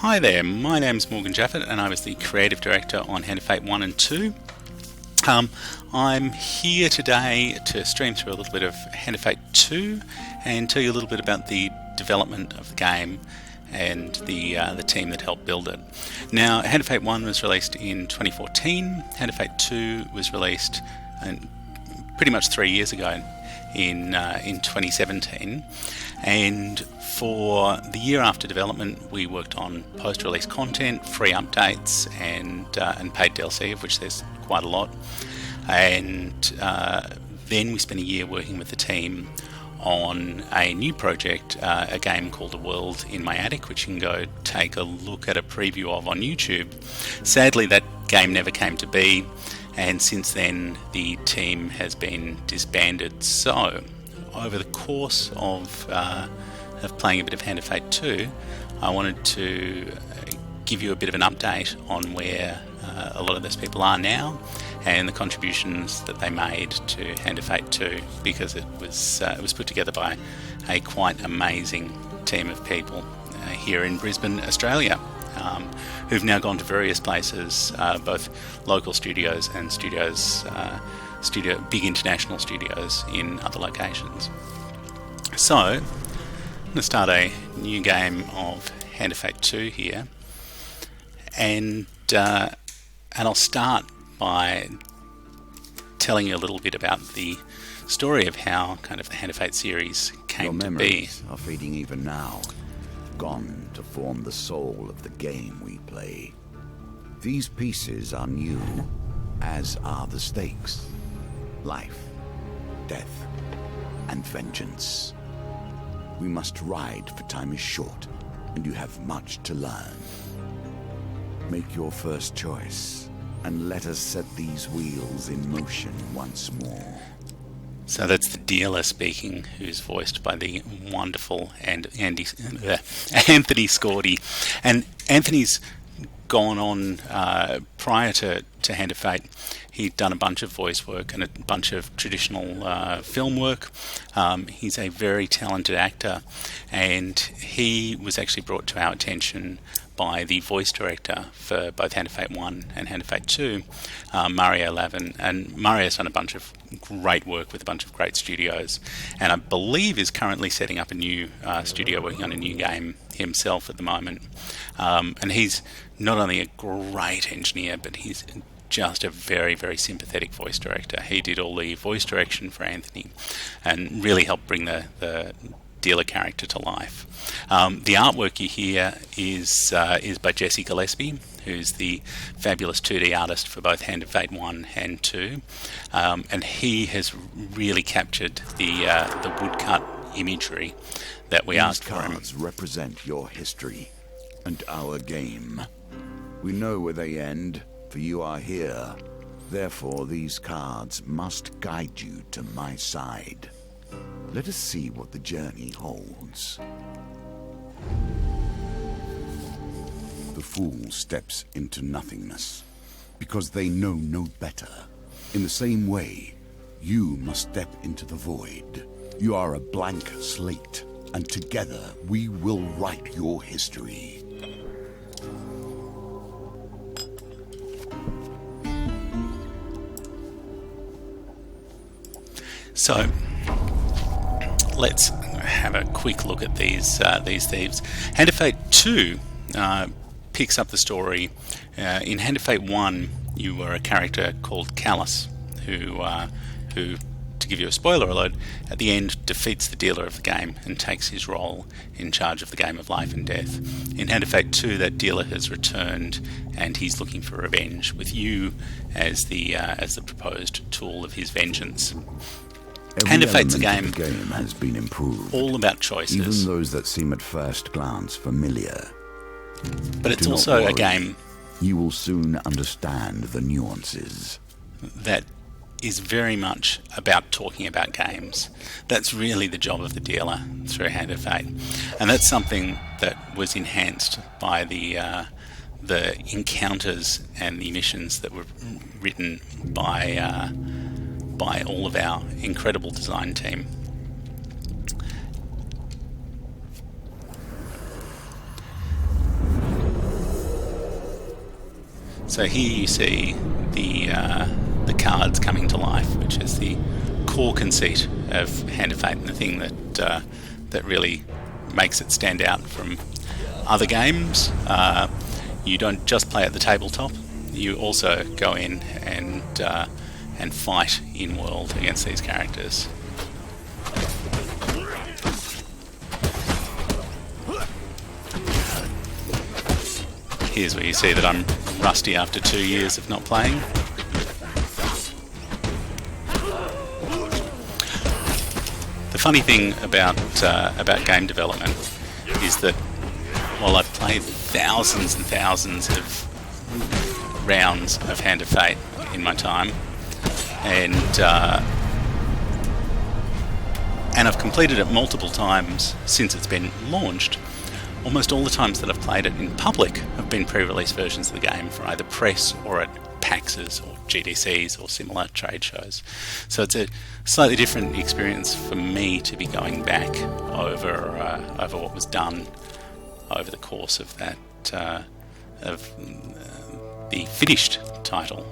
Hi there, my name's Morgan Jaffit and I was the Creative Director on Hand of Fate 1 and 2. I'm here today to stream through a little bit of Hand of Fate 2 and tell you a little bit about the development of the game and the team that helped build it. Now, Hand of Fate 1 was released in 2014, Hand of Fate 2 was released pretty much 3 years ago in 2017, and for the year after development we worked on post-release content, free updates and paid DLC, of which there's quite a lot, and then we spent a year working with the team on a new project, a game called A World in My Attic, which you can go take a look at a preview of on YouTube. Sadly, that game never came to be, and since then the team has been disbanded. So over the course of playing a bit of Hand of Fate 2, I wanted to give you a bit of an update on where a lot of those people are now and the contributions that they made to Hand of Fate 2, because it was put together by a quite amazing team of people here in Brisbane, Australia, who've now gone to various places, both local studios and big international studios in other locations. So I'm going to start a new game of Hand of Fate 2 here, and I'll start by telling you a little bit about the story of how kind of the Hand of Fate series came to be. Your memories are fading even now, gone to form the soul of the game we play. These pieces are new, as are the stakes. Life, death, and vengeance. We must ride, for time is short, and you have much to learn. Make your first choice, and let us set these wheels in motion once more. So that's the dealer speaking, who's voiced by the wonderful Anthony Scordy. And Anthony's gone on prior to Hand of Fate. He'd done a bunch of voice work and a bunch of traditional film work. He's a very talented actor, and he was actually brought to our attention by the voice director for both Hand of Fate 1 and Hand of Fate 2, Mario Lavin. And Mario's done a bunch of great work with a bunch of great studios, and I believe is currently setting up a new studio, working on a new game himself at the moment. And he's not only a great engineer, but he's just a very, very sympathetic voice director. He did all the voice direction for Anthony and really helped bring the dealer character to life. The artwork you hear is by Jesse Gillespie, who's the fabulous 2D artist for both Hand of Fate 1 and 2, and he has really captured the woodcut imagery that we asked for him. These cards represent your history and our game. We know where they end, for you are here. Therefore, these cards must guide you to my side. Let us see what the journey holds. The fool steps into nothingness, because they know no better. In the same way, you must step into the void. You are a blank slate, and together we will write your history. So let's have a quick look at these thieves. Hand of Fate 2 picks up the story. In Hand of Fate 1, you were a character called Callus, who, to give you a spoiler alert, at the end defeats the dealer of the game and takes his role in charge of the game of life and death. In Hand of Fate 2, that dealer has returned and he's looking for revenge, with you as the proposed tool of his vengeance. Hand of Fate's a game has been improved, all about choices. Even those that seem at first glance familiar. But it's also a game... You will soon understand the nuances. ...that is very much about talking about games. That's really the job of the dealer through Hand of Fate. And that's something that was enhanced by the encounters and the missions that were written by all of our incredible design team. So here you see the cards coming to life, which is the core conceit of Hand of Fate, and the thing that really makes it stand out from other games. You don't just play at the tabletop; you also go in and fight in world against these characters. Here's where you see that I'm rusty after 2 years of not playing. The funny thing about game development is that while I've played thousands and thousands of rounds of Hand of Fate in my time, and I've completed it multiple times since it's been launched, almost all the times that I've played it in public have been pre-release versions of the game for either press or at PAXs or GDCs or similar trade shows. So it's a slightly different experience for me to be going back over what was done over the course of that the finished title.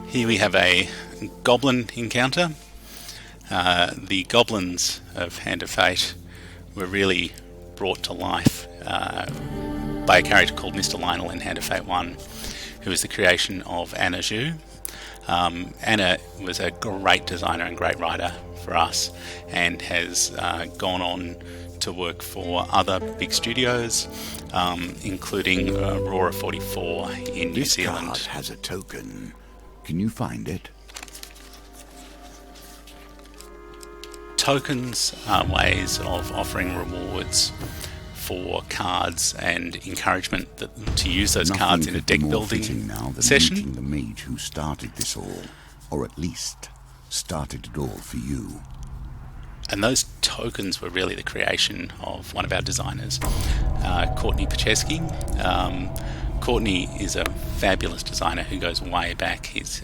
Here we have a goblin encounter. The goblins of Hand of Fate were really brought to life by a character called Mr. Lionel in Hand of Fate 1, who was the creation of Anna Zhu. Anna was a great designer and great writer for us, and has gone on to work for other big studios, including Aurora 44 in New Zealand. This card has a token. Can you find it? Tokens are ways of offering rewards for cards and encouragement to use those cards in a deck building now than session. meeting the mage who started this all, or at least started it all for you. And those tokens were really the creation of one of our designers, Courtney Pacheski. Courtney is a fabulous designer who goes way back. He's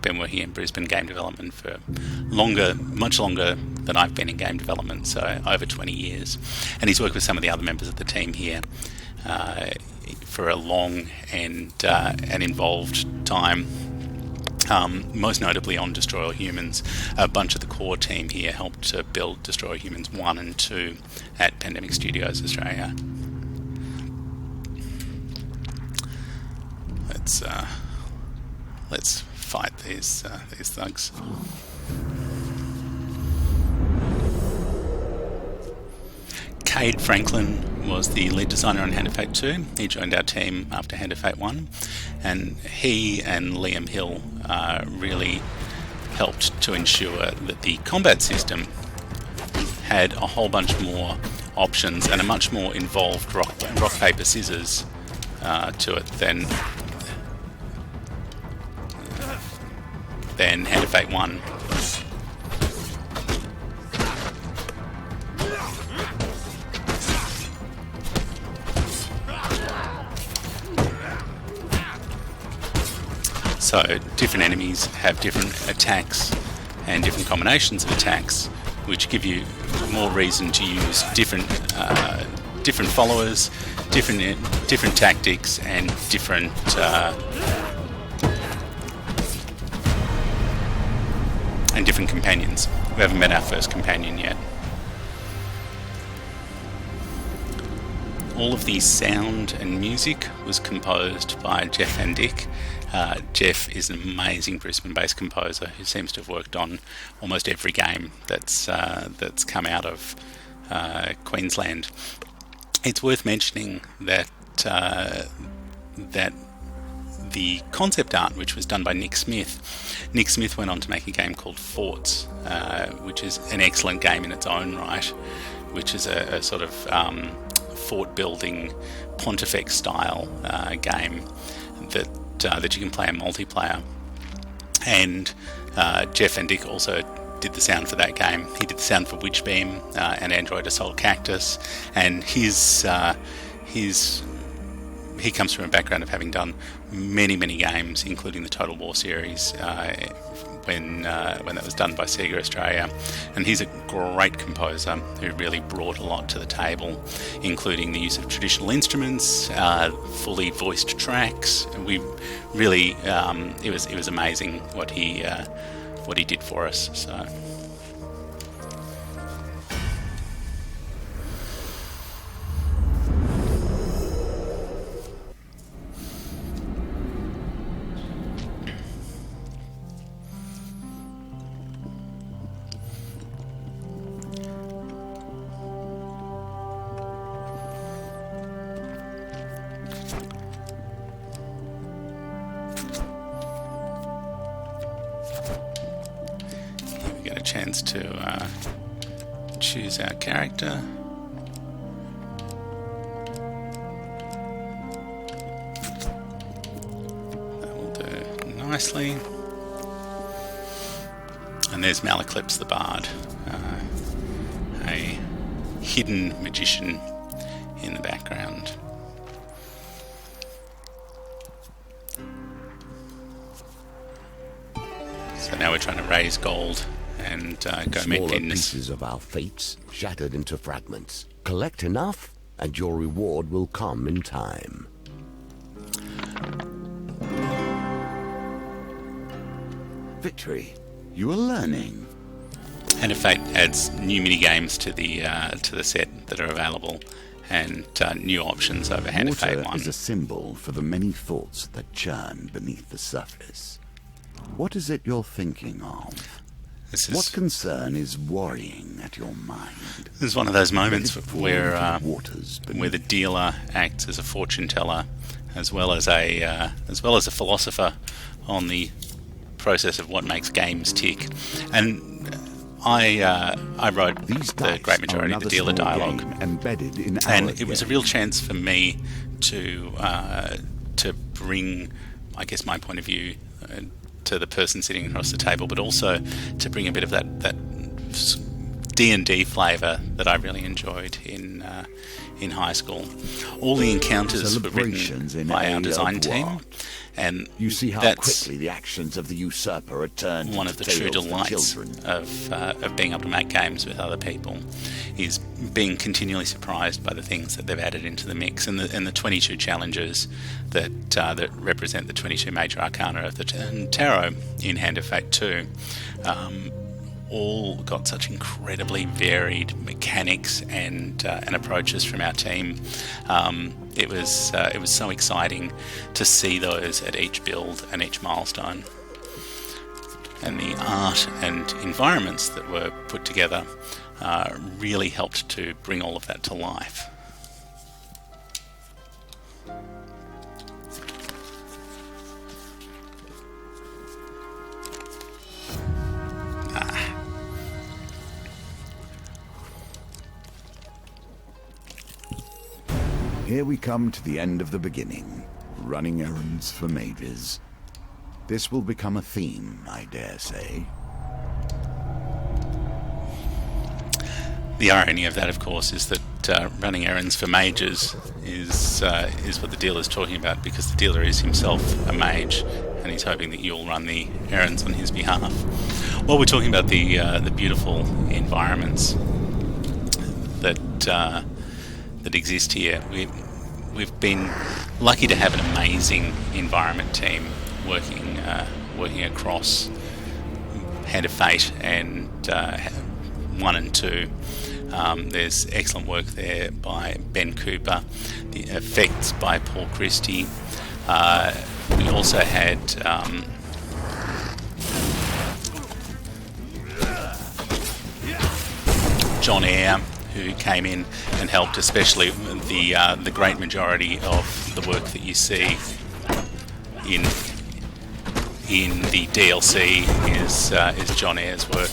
been working in Brisbane game development for much longer than I've been in game development, so over 20 years. And he's worked with some of the other members of the team here for a long and involved time. Most notably on Destroy All Humans. A bunch of the core team here helped to build Destroy All Humans 1 and 2 at Pandemic Studios Australia. Let's fight these thugs. Cade Franklin was the lead designer on Hand of Fate 2. He joined our team after Hand of Fate 1, and he and Liam Hill really helped to ensure that the combat system had a whole bunch more options and a much more involved rock paper scissors to it than Hand of Fate 1. So different enemies have different attacks and different combinations of attacks, which give you more reason to use different followers, different tactics, and different companions. We haven't met our first companion yet. All of the sound and music was composed by Jeff Van Dyck. Jeff is an amazing Brisbane-based composer who seems to have worked on almost every game that's come out of Queensland. It's worth mentioning that the concept art, which was done by Nick Smith went on to make a game called Forts, which is an excellent game in its own right, which is a sort of fort building Pontifex style game that you can play in multiplayer. And Jeff Van Dyck also did the sound for that game. He did the sound for Witchbeam and Android Assault Cactus, and his he comes from a background of having done many games, including the Total War series, when that was done by Sega Australia, and he's a great composer who really brought a lot to the table, including the use of traditional instruments, fully voiced tracks. We really, it was amazing what he did for us. So. Chance to choose our character. That will do nicely. And there's Malaclips the Bard, a hidden magician in the background. So now we're trying to raise gold and go meet Smaller Venus. pieces of our fates shattered into fragments. Collect enough, and your reward will come in time. Victory, you are learning. Hand of Fate adds new mini games to the set that are available, and new options over Hand of Fate 1. Water is a symbol for the many thoughts that churn beneath the surface. What is it you're thinking of? What concern is worrying at your mind? This is one of those moments where the dealer acts as a fortune teller, as well as a philosopher on the process of what makes games tick. And I wrote the great majority of the dealer dialogue, embedded in and it was a real chance for me to bring, I guess, my point of view to the person sitting across the table, but also to bring a bit of that D&D flavour that I really enjoyed in high school. All the encounters were written by our design team, and you see how that's quickly the actions of the usurper are turned one of the true delights of being able to make games with other people, is being continually surprised by the things that they've added into the mix, and the 22 challenges that represent the 22 major arcana of the tarot in Hand of Fate 2. All got such incredibly varied mechanics and approaches from our team. It was so exciting to see those at each build and each milestone, and the art and environments that were put together really helped to bring all of that to life. Here we come to the end of the beginning, running errands for mages. This will become a theme, I dare say. The irony of that, of course, is that running errands for mages is what the dealer's talking about, because the dealer is himself a mage, and he's hoping that you'll run the errands on his behalf. While we're talking about the beautiful environments that exist here, we've been lucky to have an amazing environment team working across Hand of Fate and 1 and 2. There's excellent work there by Ben Cooper, the effects by Paul Christie. We also had John Eyre, who came in and helped, especially the great majority of the work that you see in the DLC is John Eyre's work.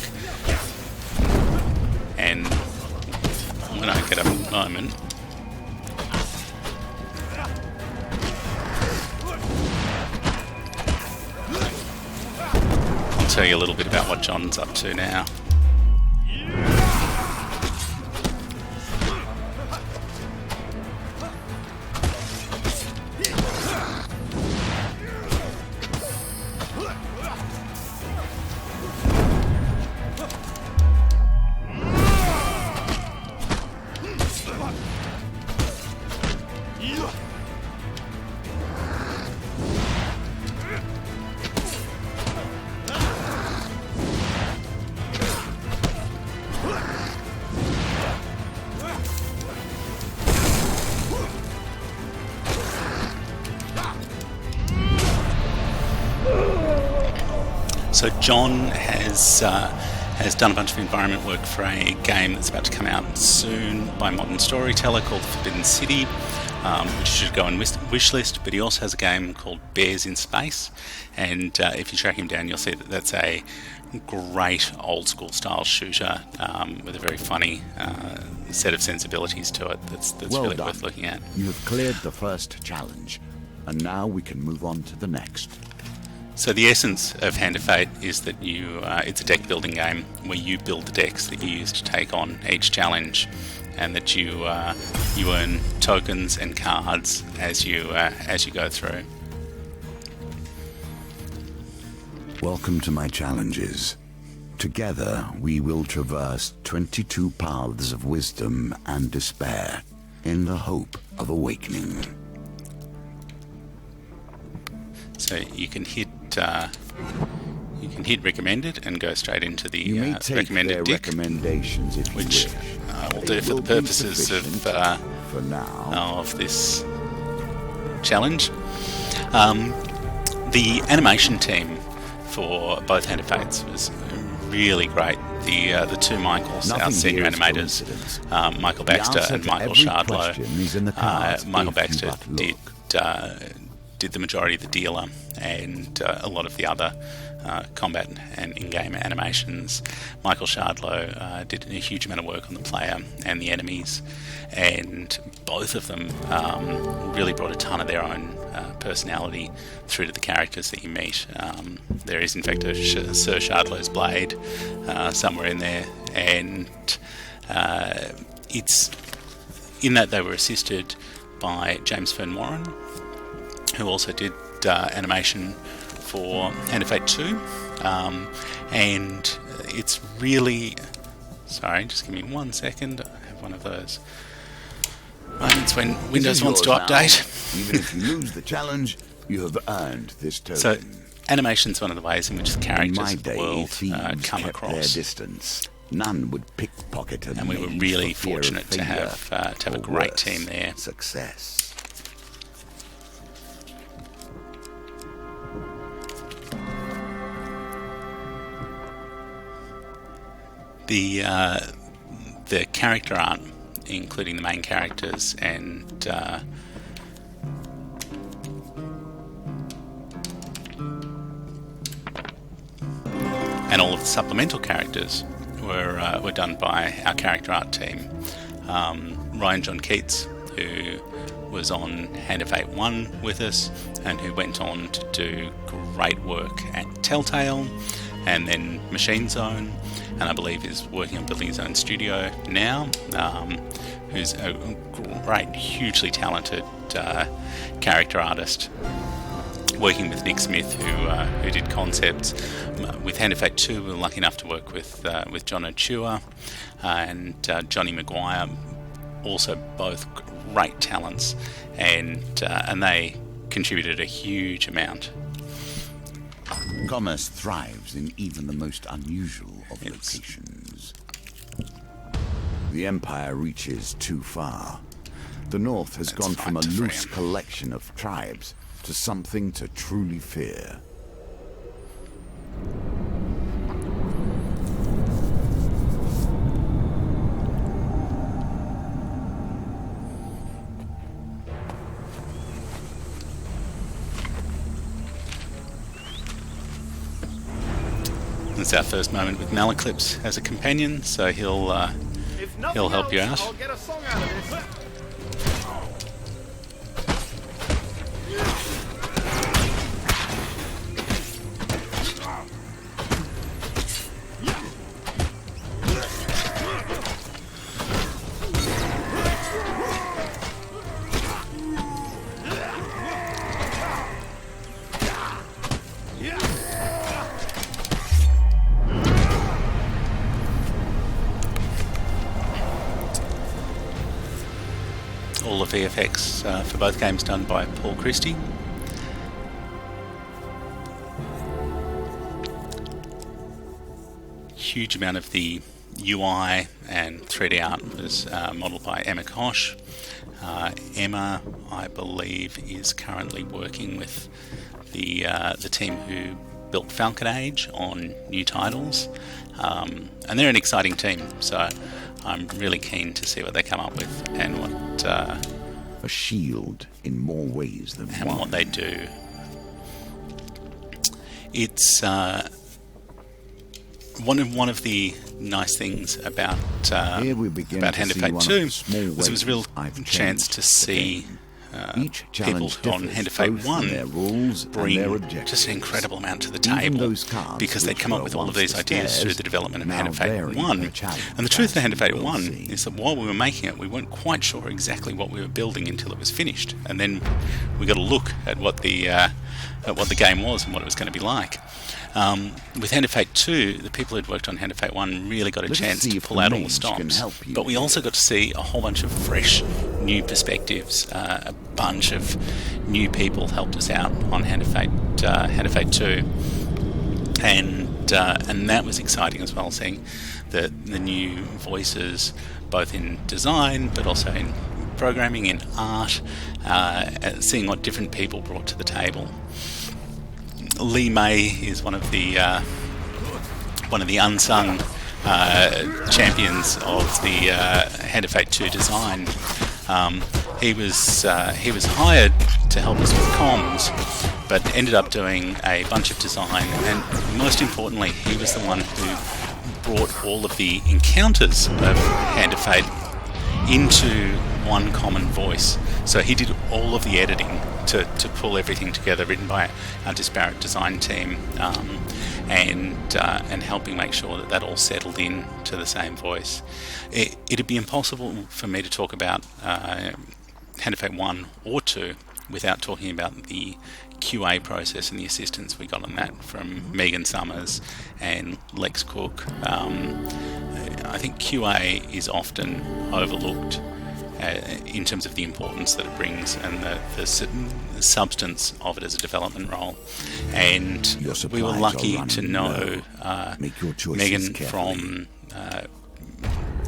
And when I get a moment, I'll tell you a little bit about what John's up to now. So John has done a bunch of environment work for a game that's about to come out soon by Modern Storyteller called Forbidden City, which should go on wishlist. But he also has a game called Bears in Space, and if you track him down, you'll see that that's a great old school style shooter with a very funny set of sensibilities to it. That's well really done. worth looking at. You have cleared the first challenge, and now we can move on to the next. So the essence of Hand of Fate is that it's a deck building game where you build the decks that you use to take on each challenge, and that you earn tokens and cards as you go through. Welcome to my challenges. Together we will traverse 22 paths of wisdom and despair in the hope of awakening. So you can hit recommended and go straight into the You may take recommended their deck, recommendations if you which wish. will They do for the will be purposes of sufficient for now. of this challenge. The animation team for both Hand of Fates was really great. The two Michaels, our Nothing senior here is animators, coincidence. Michael The Baxter answer and to Michael every Shardlow. question is in the cards Michael if you Baxter but look. did the majority of the dealer and a lot of the other combat and in-game animations. Michael Shardlow did a huge amount of work on the player and the enemies, and both of them really brought a ton of their own personality through to the characters that you meet. There is in fact a Sir Shardlow's blade somewhere in there, and it's in that they were assisted by James Fern Warren, who also did animation for Hand of Fate 2, and it's really... Sorry, just give me 1 second. I have one of those moments when Windows wants to update. Even if you lose the challenge, you have earned this token. So, animation's one of the ways in which the In characters my of the day, world thieves come kept their across. distance. None would pickpocket a And we were maid really for fear of fortunate to failure have a or great worse, team there. Success. The character art, including the main characters and all of the supplemental characters were done by our character art team. Ryan John Keats, who was on Hand of Fate 1 with us and who went on to do great work at Telltale and then Machine Zone, and I believe is working on building his own studio now, who's a great, hugely talented character artist, working with Nick Smith, who did concepts. With Hand of Fate 2, we were lucky enough to work with John Ochua and Johnny Maguire, also both great talents, and they contributed a huge amount. Commerce thrives in even the most unusual of locations. The Empire reaches too far. The North has gone from a loose collection of tribes to something to truly fear. It's our first moment with Malaclips as a companion, so he'll help you out. I'll get a song out of this. All the VFX for both games done by Paul Christie. Huge amount of the UI and 3D art was modelled by Emma Kosh. Emma, I believe, is currently working with the team who built Falcon Age on new titles, and they're an exciting team. So I'm really keen to see what they come up with and what a shield in more ways than and one. what they do. It's one of the nice things about Hand of Fate 2 was it was a real chance to see people on Hand of Fate 1 bring just an incredible amount to the table, because they come up with all of these ideas through the development of Hand of Fate 1. And the truth of Hand of Fate 1 is that while we were making it, we weren't quite sure exactly what we were building until it was finished, and then we got a look at what the game was and what it was going to be like. With Hand of Fate 2, the people who'd worked on Hand of Fate 1 really got a chance to pull out all the stops, but we also got to see a whole bunch of fresh new perspectives. A bunch of new people helped us out on Hand of Fate 2, and that was exciting as well, seeing the new voices both in design but also in programming, in art, seeing what different people brought to the table. Lee May is one of the unsung champions of the Hand of Fate 2 design. He was hired to help us with comms, but ended up doing a bunch of design, and most importantly, he was the one who brought all of the encounters of Hand of Fate into one common voice. So he did all of the editing to pull everything together, written by our disparate design team, and helping make sure that all settled in to the same voice. It'd be impossible for me to talk about Hand of Fate 1 or 2 without talking about the QA process and the assistance we got on that from Megan Summers and Lex Cook. I think QA is often overlooked in terms of the importance that it brings and the substance of it as a development role. And we were lucky to know Megan from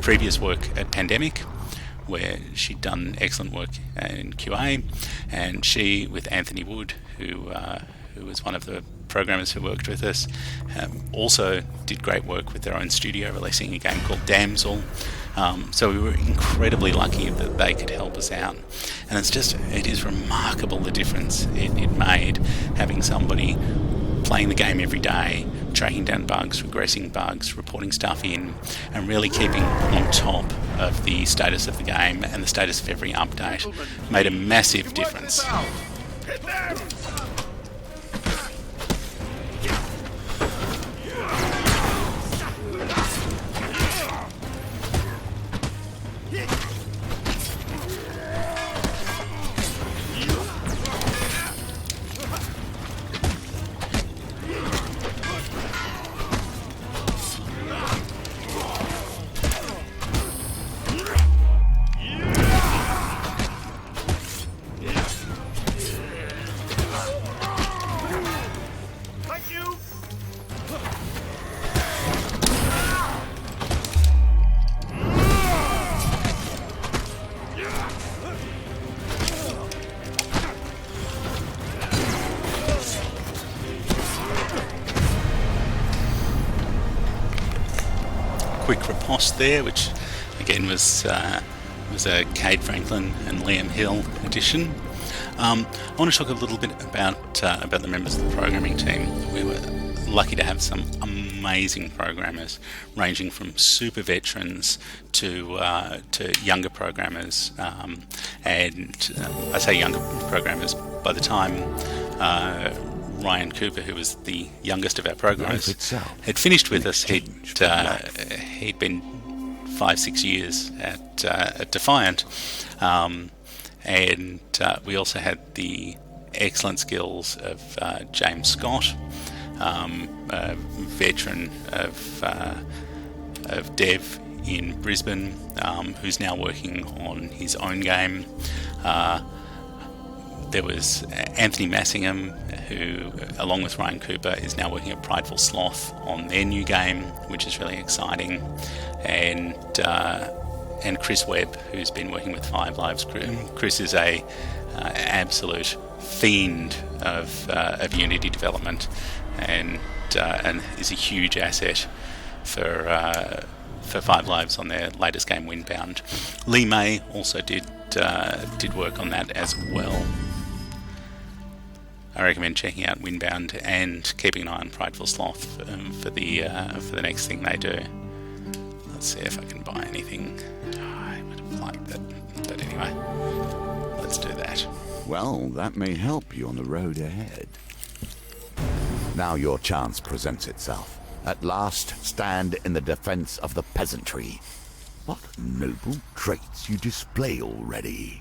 previous work at Pandemic, where she'd done excellent work in QA, and she, with Anthony Wood, who was one of the programmers who worked with us, also did great work with their own studio, releasing a game called Damsel. So we were incredibly lucky that they could help us out. And it is remarkable the difference it made, having somebody playing the game every day, tracking down bugs, regressing bugs, reporting stuff in, and really keeping on top of the status of the game and the status of every update. Made a massive difference. Quick riposte there, which again was a Cade Franklin and Liam Hill edition. I want to talk a little bit about the members of the programming team. We were lucky to have some amazing programmers, ranging from super veterans to younger programmers. And I say younger programmers, by the time Ryan Cooper, who was the youngest of our programmers, had finished with us, he'd been 5-6 years at Defiant, and we also had the excellent skills of James Scott, a veteran of Dev in Brisbane, who's now working on his own game. There was Anthony Massingham, who, along with Ryan Cooper, is now working at Prideful Sloth on their new game, which is really exciting. And Chris Webb, who's been working with Five Lives. Chris is a absolute fiend of Unity development, and is a huge asset for Five Lives on their latest game, Windbound. Lee May also did work on that as well. I recommend checking out Windbound and keeping an eye on Prideful Sloth for the next thing they do. Let's see if I can buy anything. I would have liked that, but anyway, let's do that. Well, that may help you on the road ahead. Now your chance presents itself. At last, stand in the defense of the peasantry. What noble traits you display already.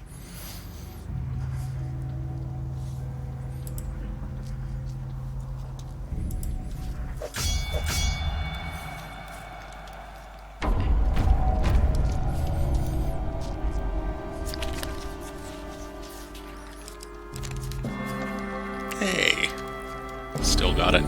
Hey, still got it.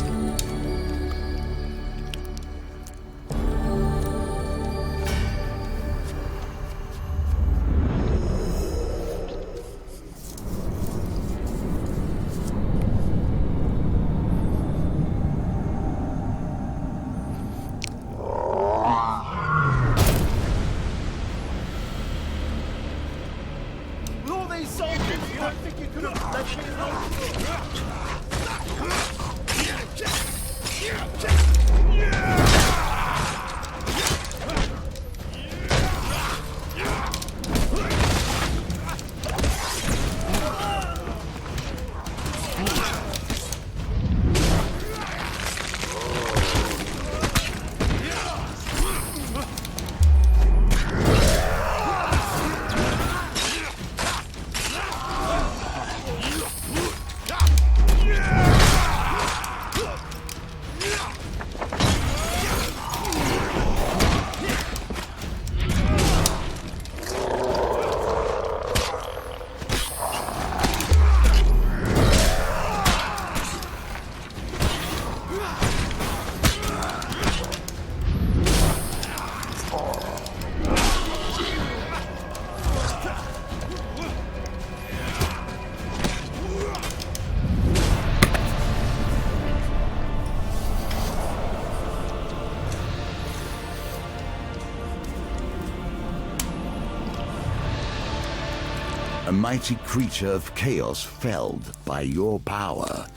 A mighty creature of chaos felled by your power.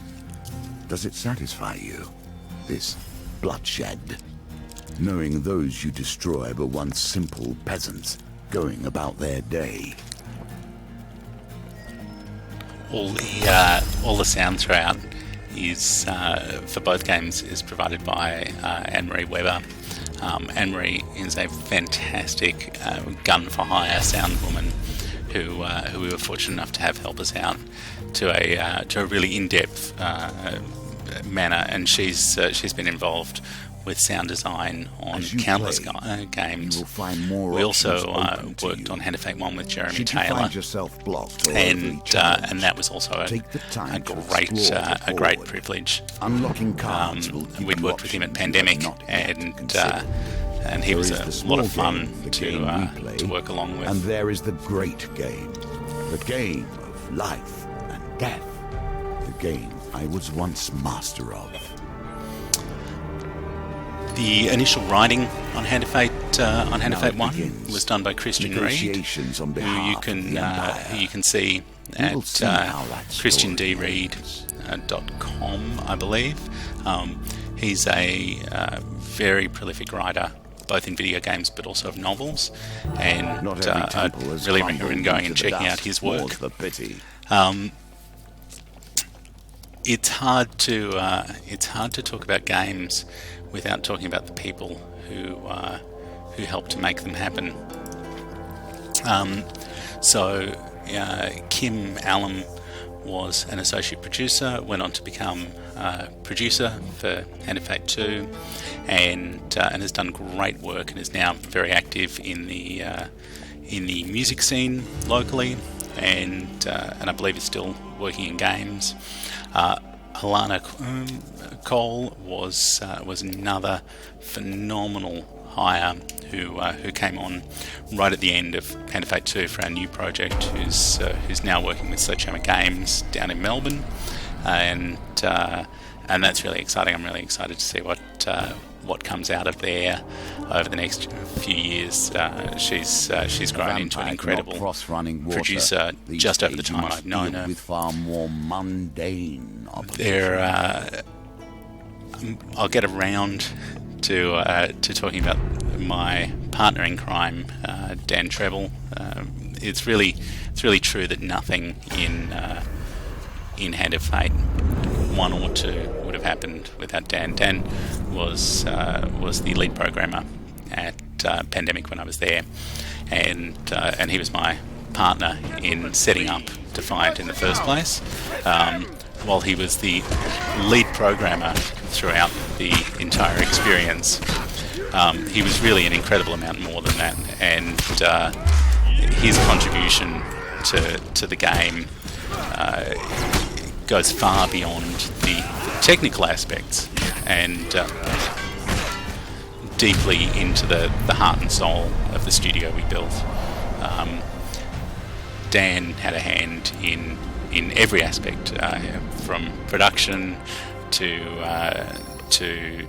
Does it satisfy you, this bloodshed? Knowing those you destroy were once simple peasants going about their day. All the sound throughout is for both games is provided by Anne-Marie Weber. Anne-Marie is a fantastic gun for hire sound woman who we were fortunate enough to have help us out to a really in-depth manner, and she's been involved with sound design on countless games. You will find more. We also worked on Hand of Fate 1 with Jeremy Taylor, and that was also a great privilege. Unlocking cards we'd worked with him at Pandemic, and he was a lot of fun to work along with. And there is the great game, the game of life and death, the game I was once master of. The initial writing on Hand of Fate 1 was done by Christian Reed, who you can see at christiandreed.com, I believe. He's a very prolific writer, both in video games but also of novels, and I'd really recommend going and checking out his work. It's hard to talk about games without talking about the people who helped to make them happen. Kim Allen was an associate producer, went on to become producer for Hand of Fate 2, and has done great work, and is now very active in the music scene locally, and I believe is still working in games. Alana Cole was another phenomenal hire who came on right at the end of Hand of Fate 2 for our new project, who's now working with Sledgehammer Games down in Melbourne, and that's really exciting. I'm really excited to see what comes out of there over the next few years. She's grown into an incredible producer just over the time I've known her. With far more mundane I'll get around to talking about my partner in crime, Dan Treble. It's really true that nothing in Hand of Fate 1 or 2 would have happened without Dan. Dan was the lead programmer at Pandemic when I was there, and he was my partner in setting up Defiant in the first place, while he was the lead programmer throughout the entire experience. He was really an incredible amount more than that, and his contribution to the game goes far beyond the technical aspects and deeply into the heart and soul of the studio we built. Dan had a hand in every aspect, from production to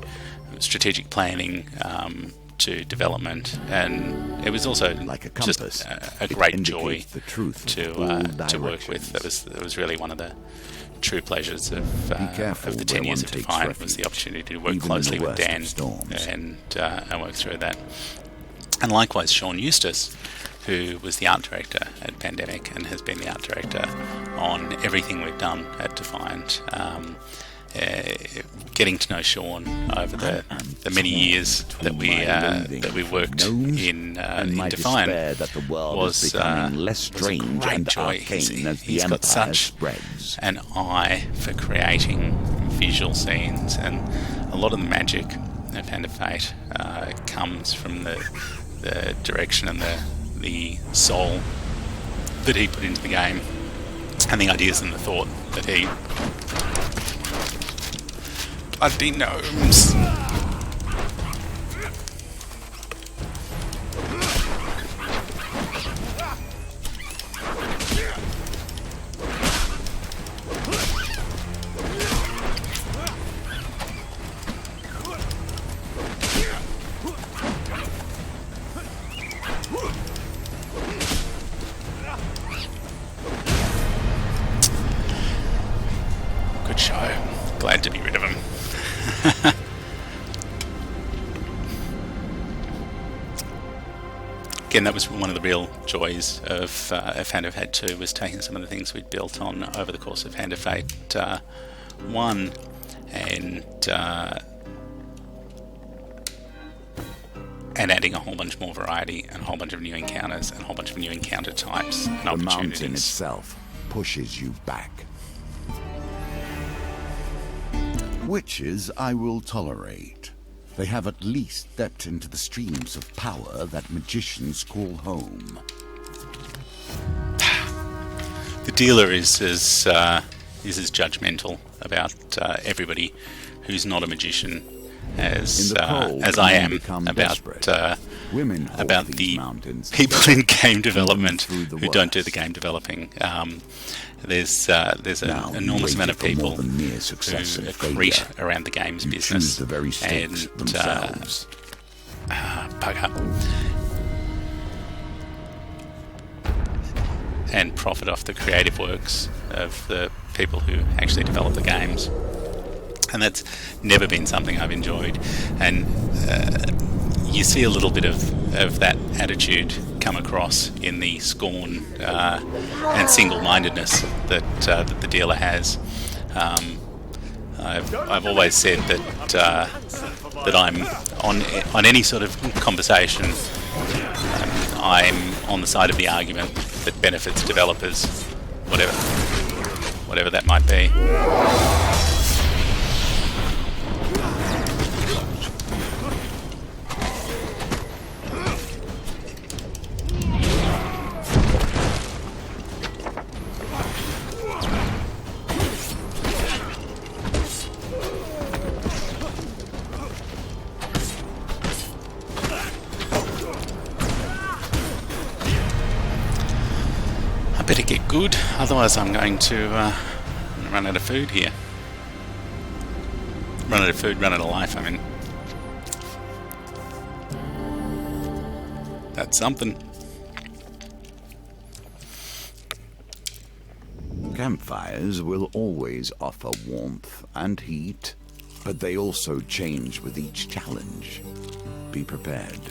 strategic planning, to development, and it was also like a compass, just a great joy to work with. That was really one of the true pleasures of the 10 years of Defiant, was the opportunity to work closely with Dan and work through that. And likewise, Sean Eustace, who was the art director at Pandemic and has been the art director on everything we've done at Defiant. Getting to know Sean over the many years that we worked in Defiant was a great joy. He's got such an eye for creating visual scenes, and a lot of the magic of Hand of Fate comes from the direction and the soul that he put into the game, and the ideas and the thought that he... Bloody gnomes! Good show. Glad to be rid of him. Again, that was one of the real joys of Hand of Fate 2, was taking some of the things we'd built on over the course of Hand of Fate 1 and adding a whole bunch more variety and a whole bunch of new encounters and a whole bunch of new encounter types and opportunities. The mountain itself pushes you back. Witches I will tolerate. They have at least stepped into the streams of power that magicians call home. The dealer is as judgmental about everybody who's not a magician as I am about the people in game development who don't do the game developing. There's an enormous amount of people who accrete around the games business and bugger and profit off the creative works of the people who actually develop the games. And that's never been something I've enjoyed. And you see a little bit of that attitude come across in the scorn and single-mindedness that the dealer has. I've always said that I'm on any sort of conversation, I'm on the side of the argument that benefits developers, whatever that might be. better get good, otherwise I'm going to run out of food here. Run out of food, run out of life, I mean. That's something. Campfires will always offer warmth and heat, but they also change with each challenge. Be prepared.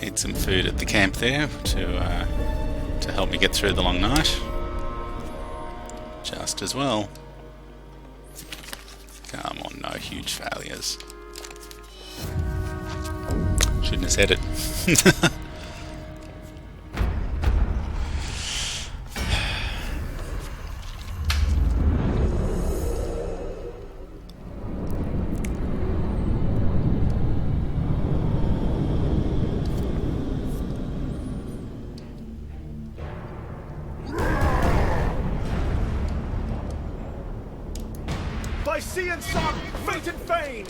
Eat some food at the camp there to help me get through the long night. Just as well. Come on, no huge failures. Shouldn't have said it. By sea and sun, fate and fame!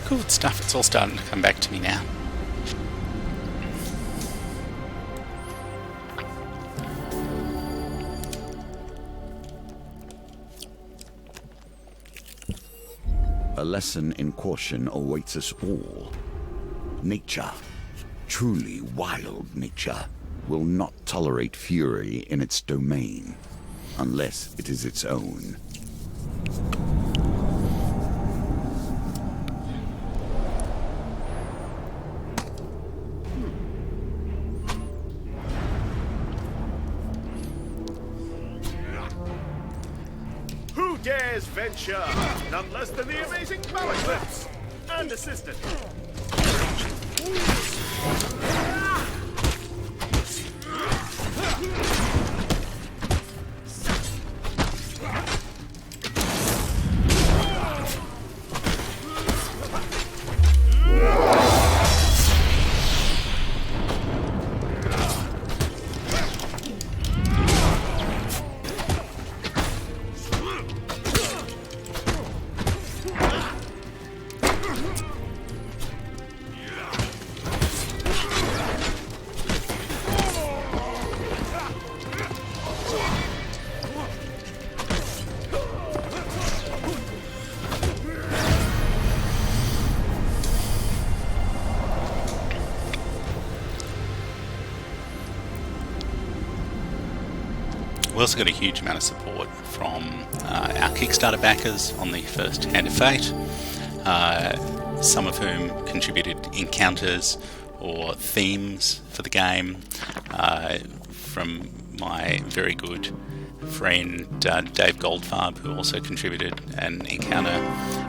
Good stuff, it's all starting to come back to me now. A lesson in caution awaits us all. Nature, truly wild nature, will not tolerate fury in its domain, unless it is its own. Who dares venture? None less than the amazing Malaclips and assistant. We also got a huge amount of support from our Kickstarter backers on the first Hand of Fate, some of whom contributed encounters or themes for the game, from my very good friend Dave Goldfarb, who also contributed an encounter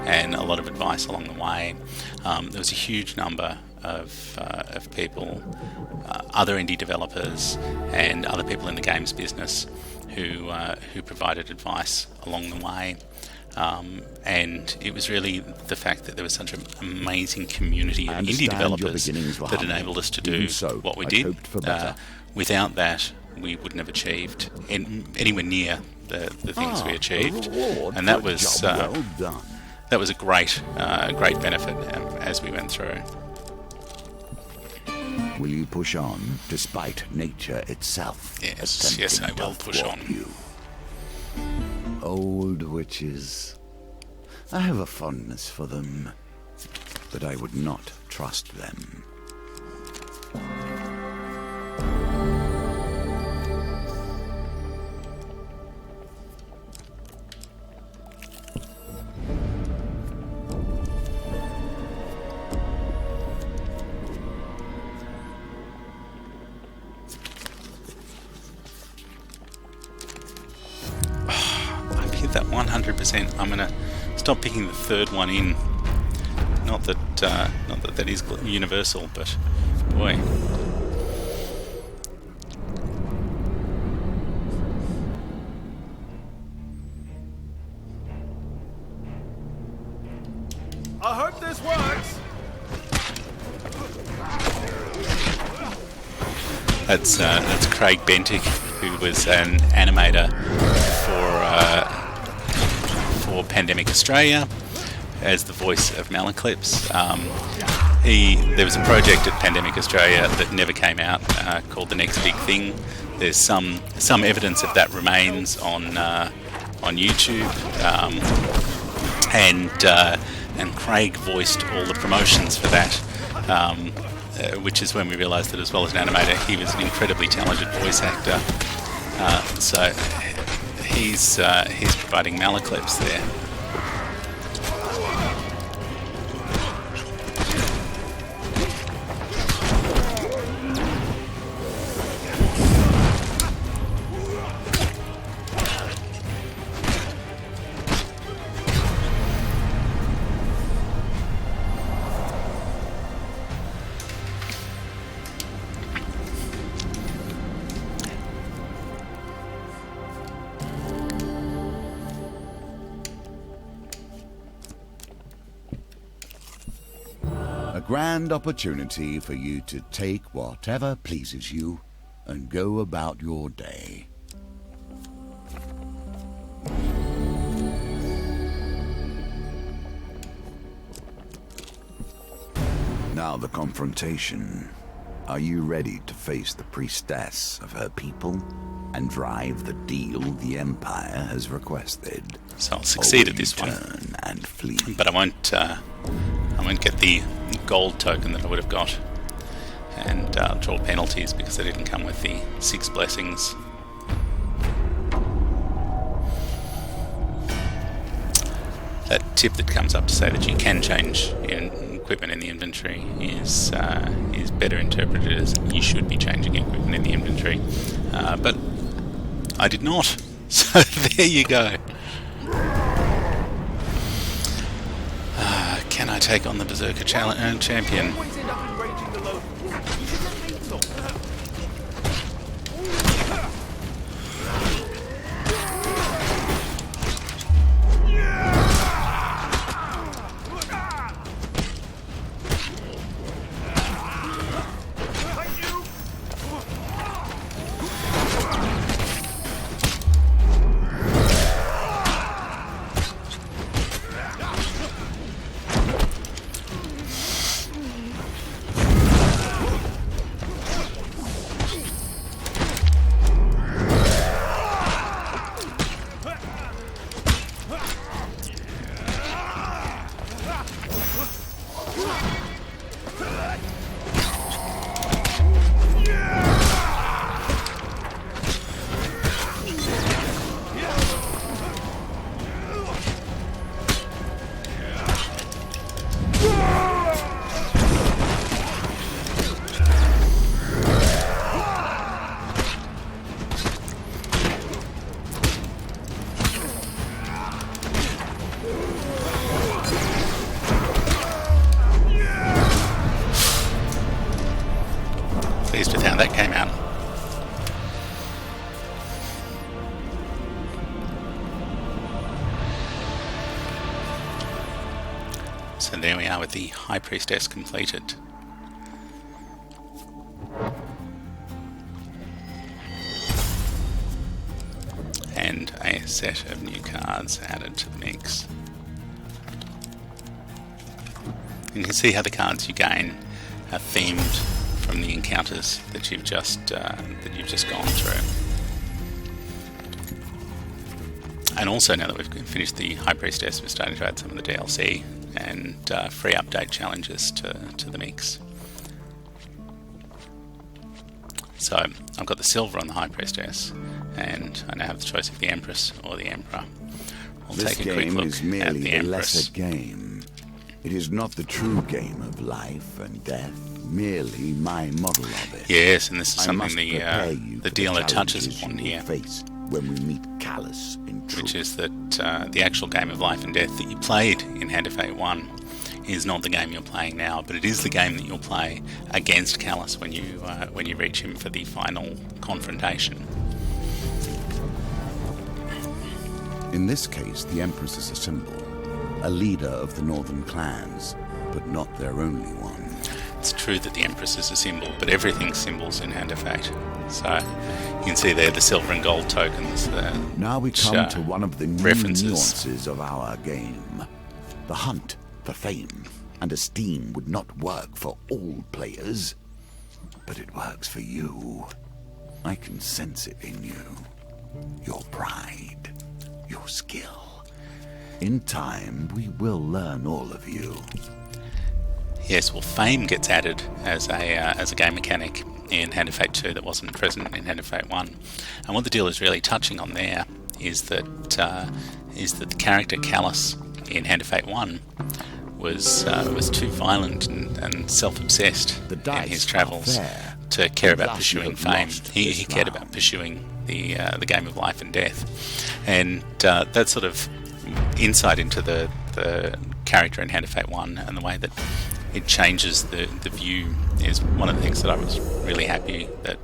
and a lot of advice along the way. There was a huge number of people, other indie developers and other people in the games business who provided advice along the way. And it was really the fact that there was such an amazing community of indie developers that enabled us to do what we did. Without that, we wouldn't have achieved anywhere near the things we achieved, and that was a great benefit as we went through. Will you push on despite nature itself? Yes, I will push on. You. Old witches, I have a fondness for them, but I would not trust them. That 100%. I'm gonna stop picking the third one in. Not that that is universal, but boy. I hope this works. That's Craig Bentic, who was an animator for Pandemic Australia as the voice of Malaclips. There was a project at Pandemic Australia that never came out called The Next Big Thing. There's some evidence of that remains on YouTube, and Craig voiced all the promotions for that, which is when we realised that as well as an animator, he was an incredibly talented voice actor. So he's providing Malaclips there. Grand opportunity for you to take whatever pleases you and go about your day. Now the confrontation. Are you ready to face the priestess of her people and drive the deal the Empire has requested? So I'll succeed at this one, and flee. But I won't get the gold token that I would have got, and draw penalties because they didn't come with the 6 blessings. That tip that comes up to say that you can change equipment in the inventory is better interpreted as you should be changing equipment in the inventory, but I did not. So there you go. Can I take on the Berserker champion? Always end up enraging the local. You should let me talk. Pleased with how that came out. So there we are with the High Priestess completed. And a set of new cards added to the mix. You can see how the cards you gain are themed from the encounters that you've just gone through. And also, now that we've finished the High Priestess, we're starting to add some of the DLC and free update challenges to the mix. So I've got the silver on the High Priestess, and I now have the choice of the Empress or the Emperor. We'll This take a quick game look is at merely the a Empress. lesser game. It is not the true game of life and death, merely my model of it. Yes, and this is I something must prepare you the for dealer touches challenges upon you here, will face when we meet Callus in truth. which is that the actual game of life and death that you played in Hand of Fate 1 is not the game you're playing now, but it is the game that you'll play against Callus when you reach him for the final confrontation. In this case, the Empress is a symbol, a leader of the northern clans, but not their only one. It's true that the Empress is a symbol, but everything's symbols in Hand of Fate. So you can see there the silver and gold tokens. Now we come to one of the new references. nuances of our game. The hunt for fame and esteem would not work for all players, but it works for you. I can sense it in you. Your pride, your skill. In time, we will learn all of you. Yes, well, fame gets added as a game mechanic in Hand of Fate 2 that wasn't present in Hand of Fate 1. And what the dealer is really touching on there is that the character Callus in Hand of Fate 1 was too violent and self-obsessed in his travels to care about pursuing fame. He cared about pursuing the game of life and death, and that sort of insight into the character in Hand of Fate 1 and the way that it changes the view is one of the things that I was really happy that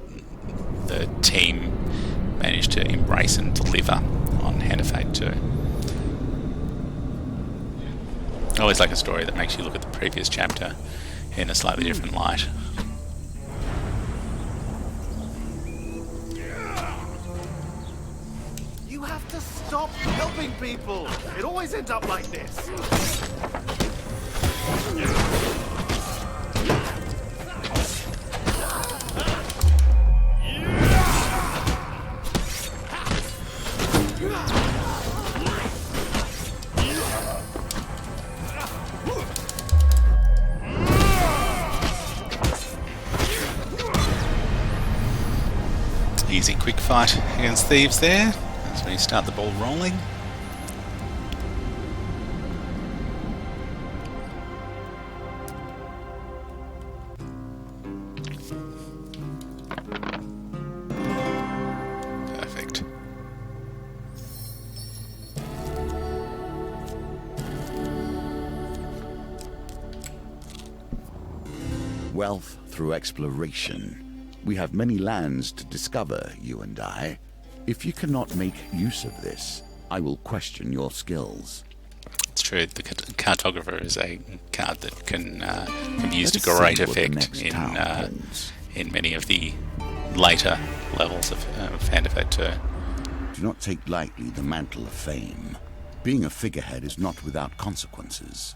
the team managed to embrace and deliver on Hand of Fate 2. I always like a story that makes you look at the previous chapter in a slightly different light. You have to stop helping people. It always ends up like this. Easy quick fight against thieves there. That's when you start the ball rolling. Perfect. Wealth through exploration. We have many lands to discover, you and I. If you cannot make use of this, I will question your skills. It's true, the cartographer is a card that can be used to Let us great see what the effect next town holds. in many of the later levels of Hand of Fate 2. Do not take lightly the mantle of fame. Being a figurehead is not without consequences.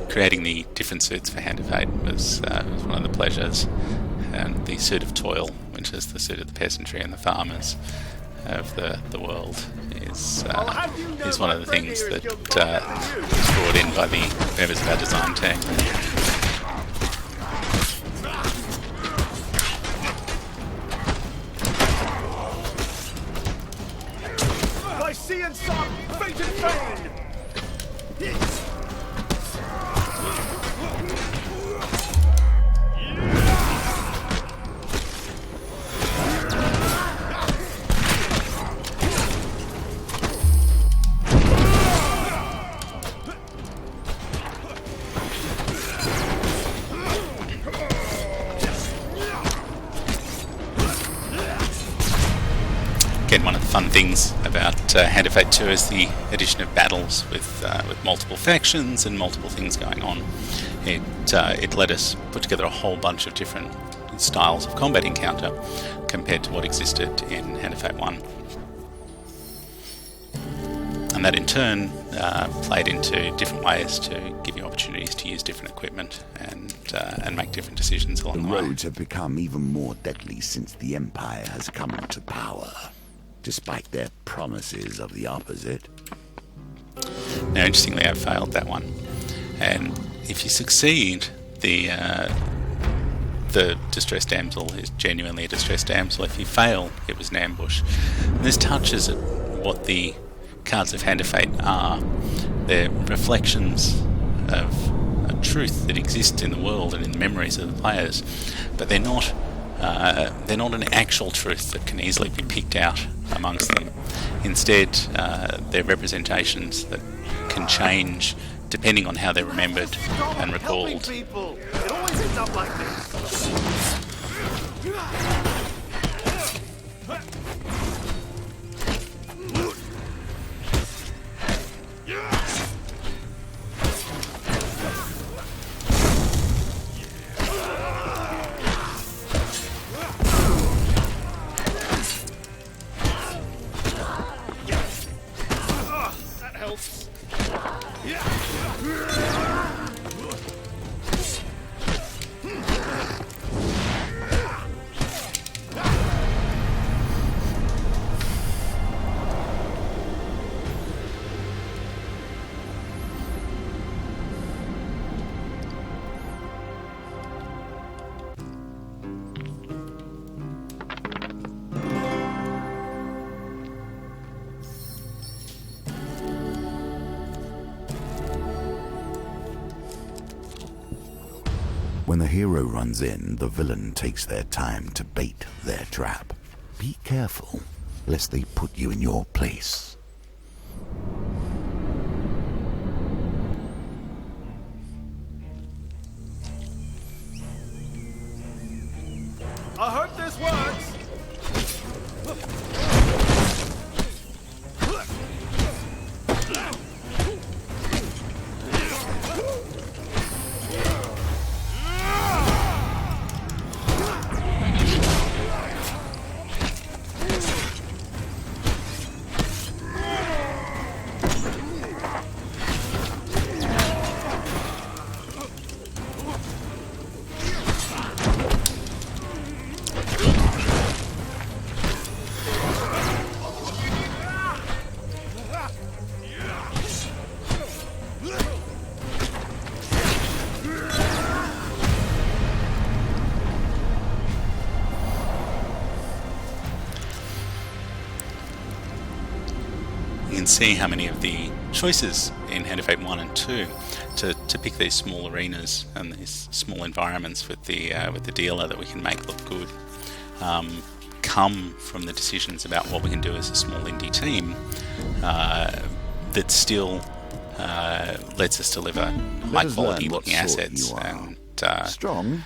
Creating the different suits for Hand of Fate was one of the pleasures, and the suit of toil, which is the suit of the peasantry and the farmers of the world, is one of the things that was brought in by the members of our design team. By sea and sun, fate and Bane! Again, one of the fun things about Hand of Fate 2 is the addition of battles with multiple factions and multiple things going on. It let us put together a whole bunch of different styles of combat encounter compared to what existed in Hand of Fate 1. and that in turn played into different ways to give you opportunities to use different equipment and make different decisions along the way. The roads have become even more deadly since the Empire has come to power, despite their promises of the opposite. Now, interestingly, I failed that one, and if you succeed, the distressed damsel is genuinely a distressed damsel. If you fail, it was an ambush. And this touches at what the cards of Hand of Fate are. They're reflections of a truth that exists in the world and in the memories of the players, but they're not an actual truth that can easily be picked out amongst them. Instead, they're representations that can change depending on how they're remembered and recalled. People. It always ends up like this. That helps. When the hero runs in, the villain takes their time to bait their trap. Be careful, lest they put you in your place. I hope this works. You can see how many of the choices in Hand of Fate 1 and 2 to pick these small arenas and these small environments with the dealer that we can make look good come from the decisions about what we can do as a small indie team that still lets us deliver high quality looking assets and Strong,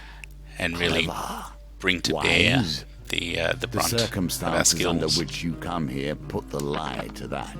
and really clever, bring to wise. bear the brunt The of our circumstances under skills. which you come here put the lie to that.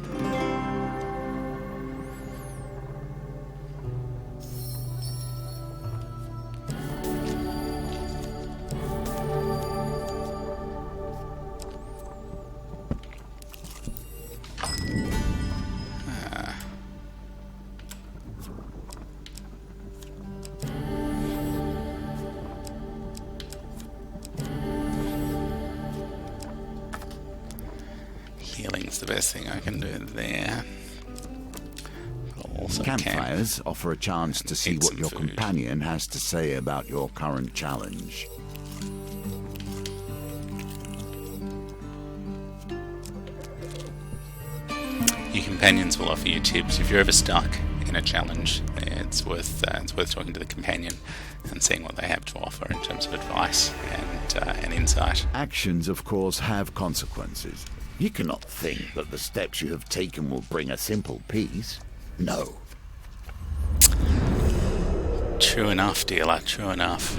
Healing's the best thing I can do there. Also Campfires offer a chance to see eat what some your food. companion has to say about your current challenge. Your companions will offer you tips if you're ever stuck in a challenge. It's worth talking to the companion and seeing what they have to offer in terms of advice and insight. Actions, of course, have consequences. You cannot think that the steps you have taken will bring a simple peace. No. True enough, dealer. True enough.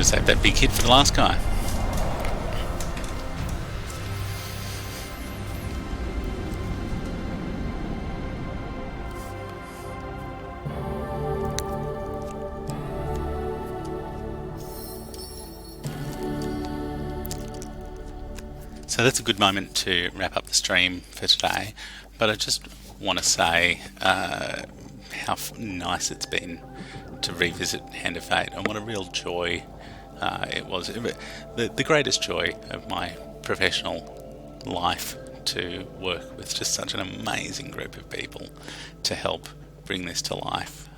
have saved that big hit for the last guy. So that's a good moment to wrap up the stream for today, but I just want to say how nice it's been to revisit Hand of Fate, and what a real joy it was. The greatest joy of my professional life to work with just such an amazing group of people to help bring this to life.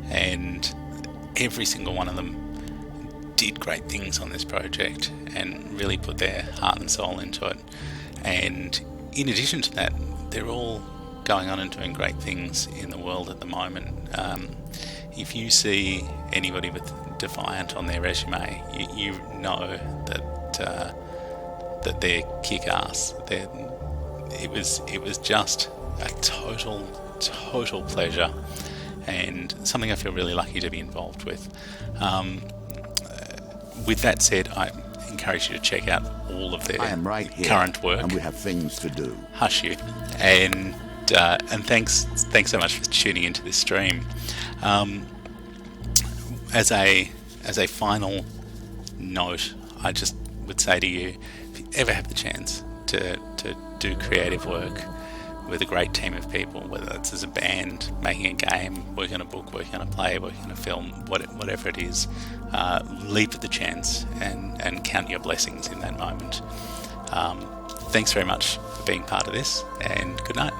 And every single one of them did great things on this project and really put their heart and soul into it. And in addition to that, they're all going on and doing great things in the world at the moment. If you see anybody with Defiant on their resume, you know that they're kick-ass. It was just a total pleasure, and something I feel really lucky to be involved with. With that said, I encourage you to check out all of their current work. And we have things to do. Hush you. And thanks so much for tuning into this stream. As a final note, I just would say to you, if you ever have the chance to do creative work with a great team of people, whether it's as a band, making a game, working on a book, working on a play, working on a film, whatever it is, leap at the chance and count your blessings in that moment. Thanks very much for being part of this, and good night.